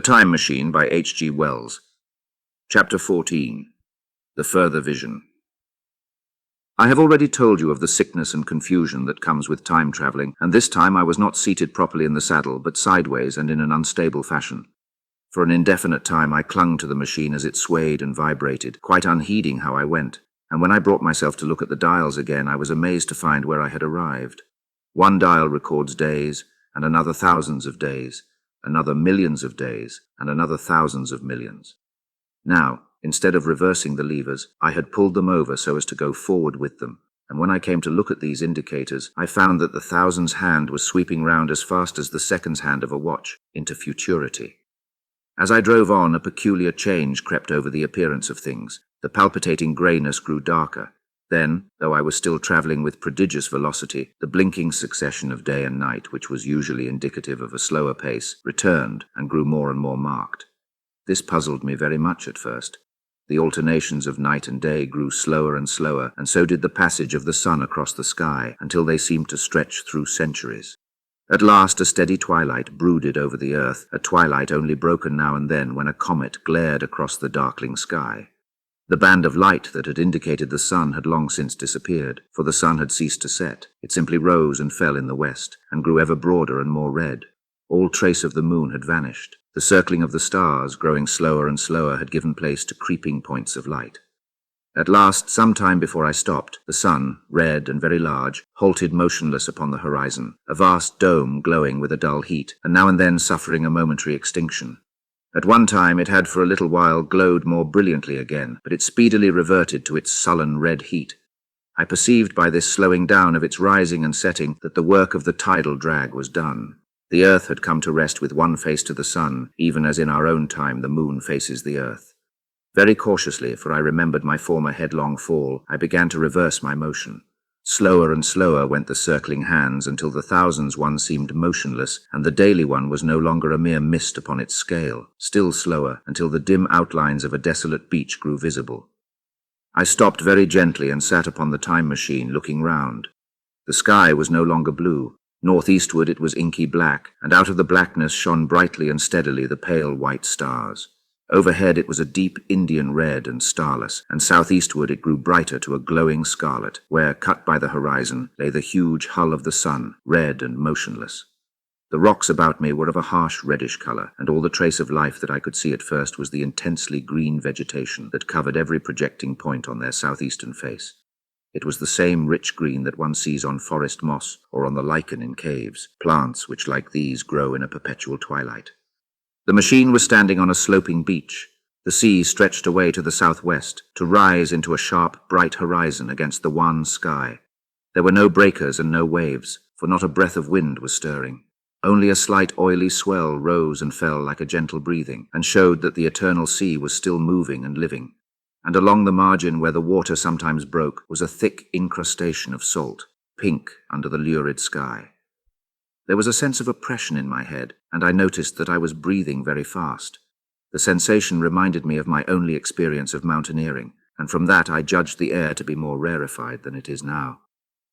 Time Machine by H.G. Wells. Chapter 14. The Further Vision. I have already told you of the sickness and confusion that comes with time traveling, and this time I was not seated properly in the saddle, but sideways and in an unstable fashion. For an indefinite time I clung to the machine as it swayed and vibrated, quite unheeding how I went, and when I brought myself to look at the dials again, I was amazed to find where I had arrived. One dial records days, and another thousands of days, another millions of days, and another thousands of millions. Now, instead of reversing the levers, I had pulled them over so as to go forward with them, and when I came to look at these indicators, I found that the thousands hand was sweeping round as fast as the seconds hand of a watch into futurity. As I drove on, a peculiar change crept over the appearance of things. The palpitating greyness grew darker. Then, though I was still travelling with prodigious velocity, the blinking succession of day and night, which was usually indicative of a slower pace, returned and grew more and more marked. This puzzled me very much at first. The alternations of night and day grew slower and slower, and so did the passage of the sun across the sky, until they seemed to stretch through centuries. At last a steady twilight brooded over the earth, a twilight only broken now and then when a comet glared across the darkling sky. The band of light that had indicated the sun had long since disappeared, for the sun had ceased to set. It simply rose and fell in the west, and grew ever broader and more red. All trace of the moon had vanished. The circling of the stars, growing slower and slower, had given place to creeping points of light. At last, some time before I stopped, the sun, red and very large, halted motionless upon the horizon, a vast dome glowing with a dull heat, and now and then suffering a momentary extinction. At one time it had for a little while glowed more brilliantly again, but it speedily reverted to its sullen red heat. I perceived by this slowing down of its rising and setting that the work of the tidal drag was done. The earth had come to rest with one face to the sun, even as in our own time the moon faces the earth. Very cautiously, for I remembered my former headlong fall, I began to reverse my motion. Slower and slower went the circling hands until the thousands one seemed motionless, and the daily one was no longer a mere mist upon its scale. Still slower, until the dim outlines of a desolate beach grew visible. I stopped very gently and sat upon the time machine, looking round. The sky was no longer blue. Northeastward it was inky black, and out of the blackness shone brightly and steadily the pale white stars. Overhead it was a deep Indian red and starless, and southeastward it grew brighter to a glowing scarlet, where, cut by the horizon, lay the huge hull of the sun, red and motionless. The rocks about me were of a harsh reddish color, and all the trace of life that I could see at first was the intensely green vegetation that covered every projecting point on their southeastern face. It was the same rich green that one sees on forest moss or on the lichen in caves, plants which like these grow in a perpetual twilight. The machine was standing on a sloping beach. The sea stretched away to the southwest, to rise into a sharp, bright horizon against the wan sky. There were no breakers and no waves, for not a breath of wind was stirring. Only a slight oily swell rose and fell like a gentle breathing, and showed that the eternal sea was still moving and living. And along the margin where the water sometimes broke was a thick incrustation of salt, pink under the lurid sky. There was a sense of oppression in my head, and I noticed that I was breathing very fast. The sensation reminded me of my only experience of mountaineering, and from that I judged the air to be more rarefied than it is now.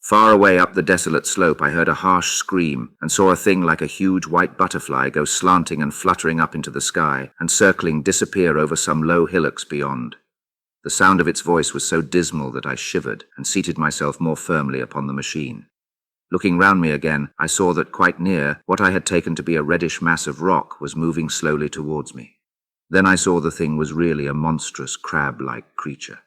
Far away up the desolate slope I heard a harsh scream, and saw a thing like a huge white butterfly go slanting and fluttering up into the sky, and circling disappear over some low hillocks beyond. The sound of its voice was so dismal that I shivered, and seated myself more firmly upon the machine. Looking round me again, I saw that quite near, what I had taken to be a reddish mass of rock was moving slowly towards me. Then I saw the thing was really a monstrous crab-like creature.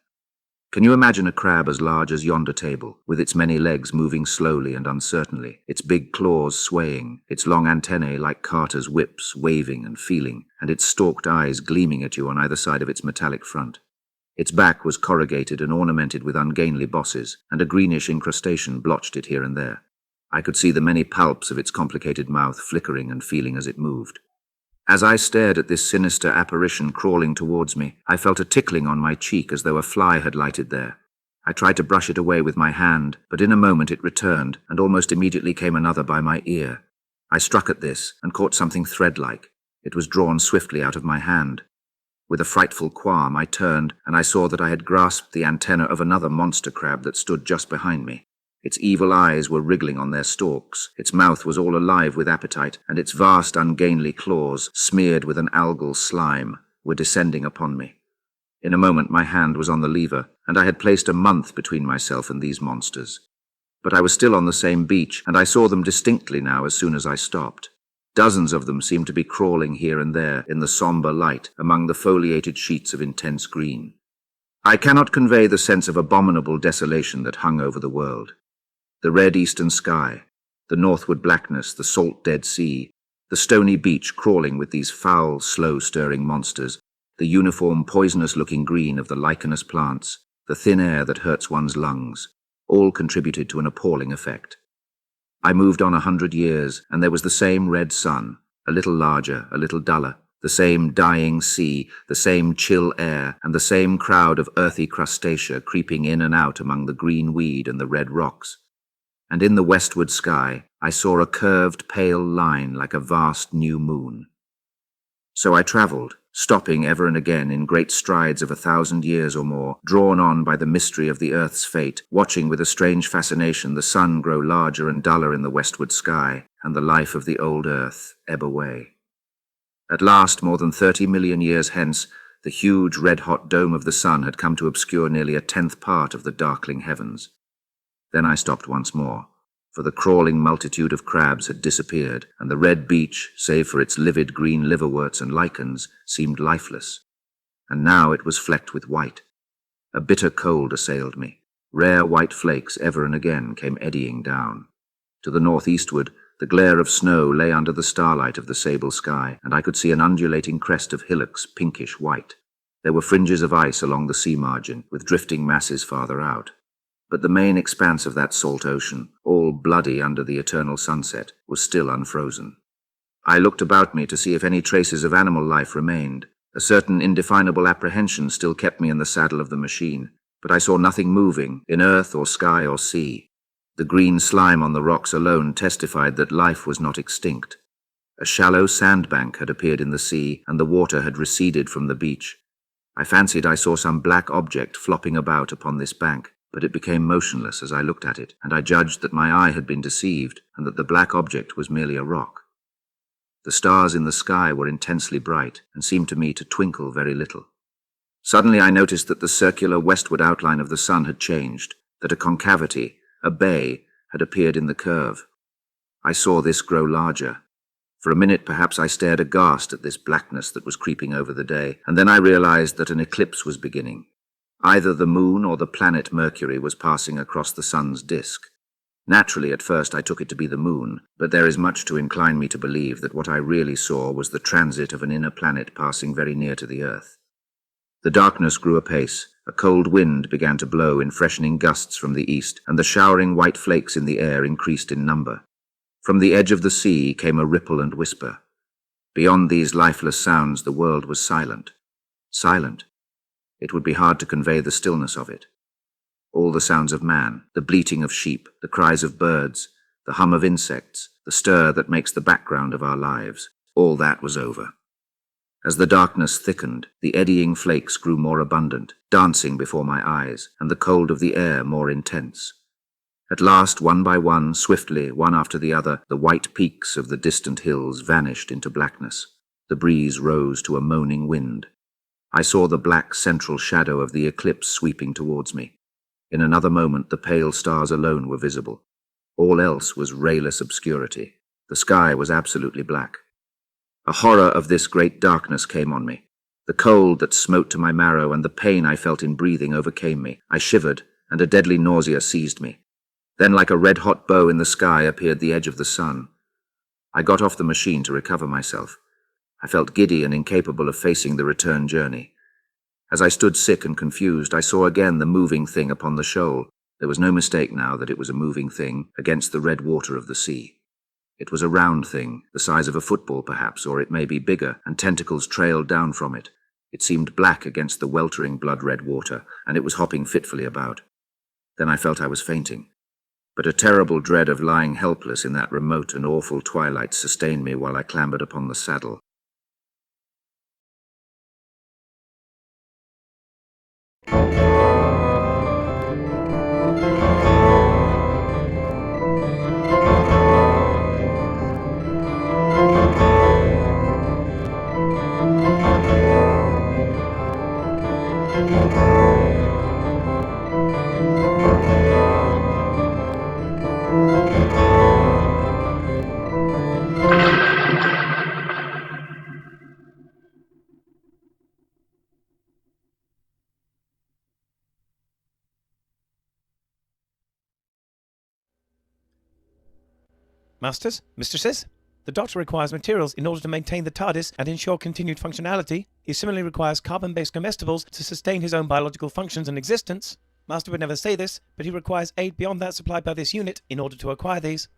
Can you imagine a crab as large as yonder table, with its many legs moving slowly and uncertainly, its big claws swaying, its long antennae like carters' whips waving and feeling, and its stalked eyes gleaming at you on either side of its metallic front? Its back was corrugated and ornamented with ungainly bosses, and a greenish incrustation blotched it here and there. I could see the many palps of its complicated mouth flickering and feeling as it moved. As I stared at this sinister apparition crawling towards me, I felt a tickling on my cheek as though a fly had lighted there. I tried to brush it away with my hand, but in a moment it returned, and almost immediately came another by my ear. I struck at this, and caught something thread-like. It was drawn swiftly out of my hand. With a frightful qualm I turned, and I saw that I had grasped the antenna of another monster crab that stood just behind me. Its evil eyes were wriggling on their stalks, its mouth was all alive with appetite, and its vast ungainly claws, smeared with an algal slime, were descending upon me. In a moment my hand was on the lever, and I had placed a month between myself and these monsters. But I was still on the same beach, and I saw them distinctly now as soon as I stopped. Dozens of them seemed to be crawling here and there in the somber light among the foliated sheets of intense green. I cannot convey the sense of abominable desolation that hung over the world. The red eastern sky, the northward blackness, the salt Dead Sea, the stony beach crawling with these foul, slow-stirring monsters, the uniform poisonous-looking green of the lichenous plants, the thin air that hurts one's lungs, all contributed to an appalling effect. I moved on 100 years, and there was the same red sun, a little larger, a little duller, the same dying sea, the same chill air, and the same crowd of earthy crustacea creeping in and out among the green weed and the red rocks. And in the westward sky, I saw a curved, pale line like a vast new moon. So I travelled, stopping ever and again in great strides of 1,000 years or more, drawn on by the mystery of the earth's fate, watching with a strange fascination the sun grow larger and duller in the westward sky, and the life of the old earth ebb away. At last, more than 30 million years hence, the huge red-hot dome of the sun had come to obscure nearly a 10th part of the darkling heavens. Then I stopped once more, for the crawling multitude of crabs had disappeared, and the red beach, save for its livid green liverworts and lichens, seemed lifeless. And now it was flecked with white. A bitter cold assailed me. Rare white flakes ever and again came eddying down. To the northeastward, the glare of snow lay under the starlight of the sable sky, and I could see an undulating crest of hillocks, pinkish white. There were fringes of ice along the sea margin, with drifting masses farther out. But the main expanse of that salt ocean, all bloody under the eternal sunset, was still unfrozen. I looked about me to see if any traces of animal life remained. A certain indefinable apprehension still kept me in the saddle of the machine, but I saw nothing moving, in earth or sky or sea. The green slime on the rocks alone testified that life was not extinct. A shallow sandbank had appeared in the sea, and the water had receded from the beach. I fancied I saw some black object flopping about upon this bank, but it became motionless as I looked at it, and I judged that my eye had been deceived, and that the black object was merely a rock. The stars in the sky were intensely bright, and seemed to me to twinkle very little. Suddenly I noticed that the circular westward outline of the sun had changed, that a concavity, a bay, had appeared in the curve. I saw this grow larger. For a minute perhaps I stared aghast at this blackness that was creeping over the day, and then I realized that an eclipse was beginning. Either the moon or the planet Mercury was passing across the sun's disk. Naturally, at first I took it to be the moon, but there is much to incline me to believe that what I really saw was the transit of an inner planet passing very near to the Earth. The darkness grew apace. A cold wind began to blow in freshening gusts from the east, and the showering white flakes in the air increased in number. From the edge of the sea came a ripple and whisper. Beyond these lifeless sounds the world was silent. Silent. It would be hard to convey the stillness of it. All the sounds of man, the bleating of sheep, the cries of birds, the hum of insects, the stir that makes the background of our lives, all that was over. As the darkness thickened, the eddying flakes grew more abundant, dancing before my eyes, and the cold of the air more intense. At last, one by one, swiftly, one after the other, the white peaks of the distant hills vanished into blackness. The breeze rose to a moaning wind. I saw the black central shadow of the eclipse sweeping towards me. In another moment the pale stars alone were visible. All else was rayless obscurity. The sky was absolutely black. A horror of this great darkness came on me. The cold that smote to my marrow and the pain I felt in breathing overcame me. I shivered, and a deadly nausea seized me. Then, like a red-hot bow in the sky, appeared the edge of the sun. I got off the machine to recover myself. I felt giddy and incapable of facing the return journey. As I stood sick and confused, I saw again the moving thing upon the shoal. There was no mistake now that it was a moving thing against the red water of the sea. It was a round thing, the size of a football perhaps, or it may be bigger, and tentacles trailed down from it. It seemed black against the weltering blood-red water, and it was hopping fitfully about. Then I felt I was fainting. But a terrible dread of lying helpless in that remote and awful twilight sustained me while I clambered upon the saddle. Masters, mistresses, the Doctor requires materials in order to maintain the TARDIS and ensure continued functionality. He similarly requires carbon-based comestibles to sustain his own biological functions and existence. Master would never say this, but he requires aid beyond that supplied by this unit in order to acquire these.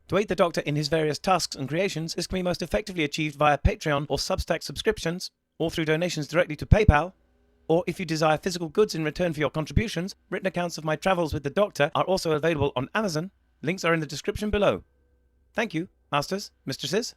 To aid the Doctor in his various tasks and creations, this can be most effectively achieved via Patreon or Substack subscriptions, or through donations directly to PayPal. Or if you desire physical goods in return for your contributions, written accounts of my travels with the Doctor are also available on Amazon. Links are in the description below. Thank you, Masters, Mistresses.